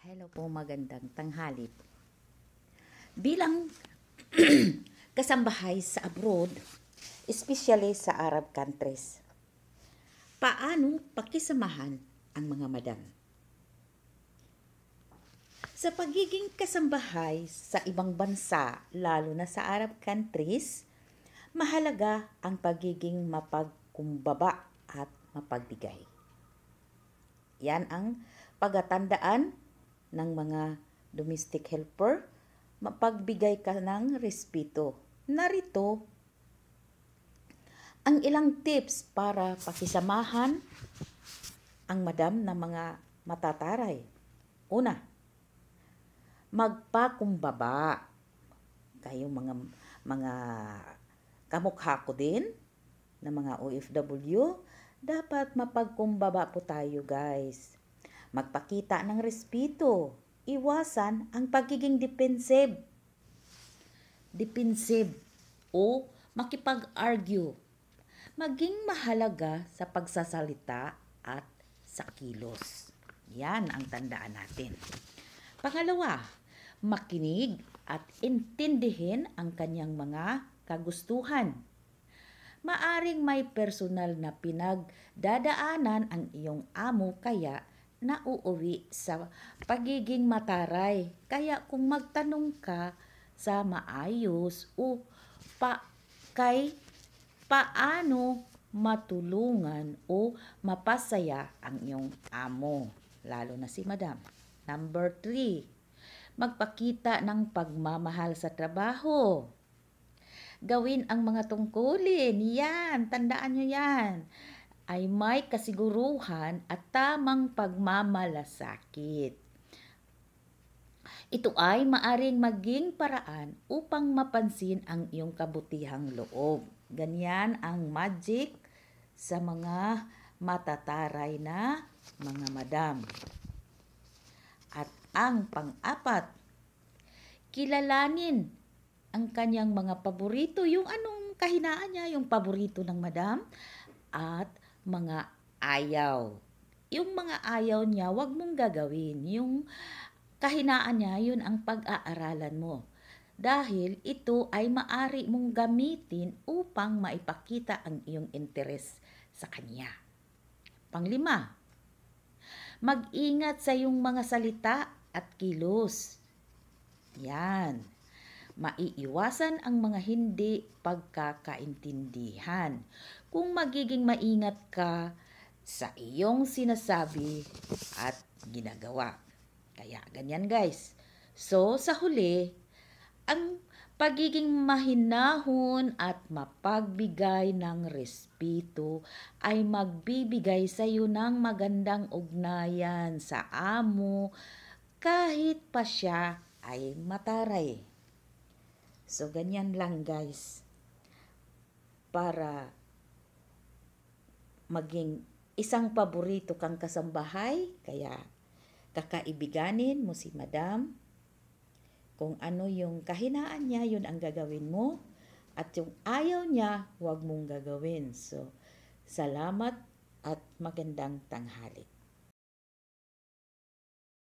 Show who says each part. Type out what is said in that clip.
Speaker 1: Hello po, magandang tanghali. Bilang kasambahay sa abroad, especially sa Arab countries, paano pakisamahan ang mga madam? Sa pagiging kasambahay sa ibang bansa, lalo na sa Arab countries, mahalaga ang pagiging mapagkumbaba at mapagbigay. Yan ang pagatandaan ng mga domestic helper, mapagbigay ka ng respeto. Narito ang ilang tips para pakisamahan ang madam na mga matataray. Una, magpakumbaba. Kayo mga kamukha ko din na mga OFW, dapat mapagkumbaba po tayo, guys. Magpakita ng respeto. Iwasan ang pagiging defensive o makipag-argue. Maging mahalaga sa pagsasalita at sa kilos. Yan ang tandaan natin. Pangalawa, makinig at intindihin ang kanyang mga kagustuhan. Maaring may personal na pinagdadaanan ang iyong amo kaya nauuwi sa pagiging mataray. Kaya kung magtanong ka sa maayos o paano matulungan o mapasaya ang iyong amo, lalo na si madam. Number 3, magpakita ng pagmamahal sa trabaho. Gawin ang mga tungkulin. Yan, tandaan nyo yan. Ay may kasiguruhan at tamang pagmamalasakit. Ito ay maaring maging paraan upang mapansin ang iyong kabutihang loob. Ganyan ang magic sa mga matataray na mga madam. At ang pang-apat, kilalanin ang kanyang mga paborito, yung anong kahinaan niya, yung paborito ng madam, at mga ayaw. Yung mga ayaw niya, wag mong gagawin. Yung kahinaan niya, yun ang pag-aaralan mo. Dahil ito ay maari mong gamitin upang maipakita ang iyong interes sa kanya. Panglima, mag-ingat sa iyong mga salita at kilos. Yan. Maiiwasan ang mga hindi pagkakaintindihan kung magiging maingat ka sa iyong sinasabi at ginagawa. Kaya ganyan, guys. So sa huli, ang pagiging mahinahon at mapagbigay ng respeto ay magbibigay sa iyo ng magandang ugnayan sa amo kahit pa siya ay mataray. So, ganyan lang, guys, para maging isang paborito kang kasambahay, kaya kakaibiganin mo si madam. Kung ano yung kahinaan niya, yun ang gagawin mo. At yung ayaw niya, huwag mong gagawin. So, salamat at magandang tanghali.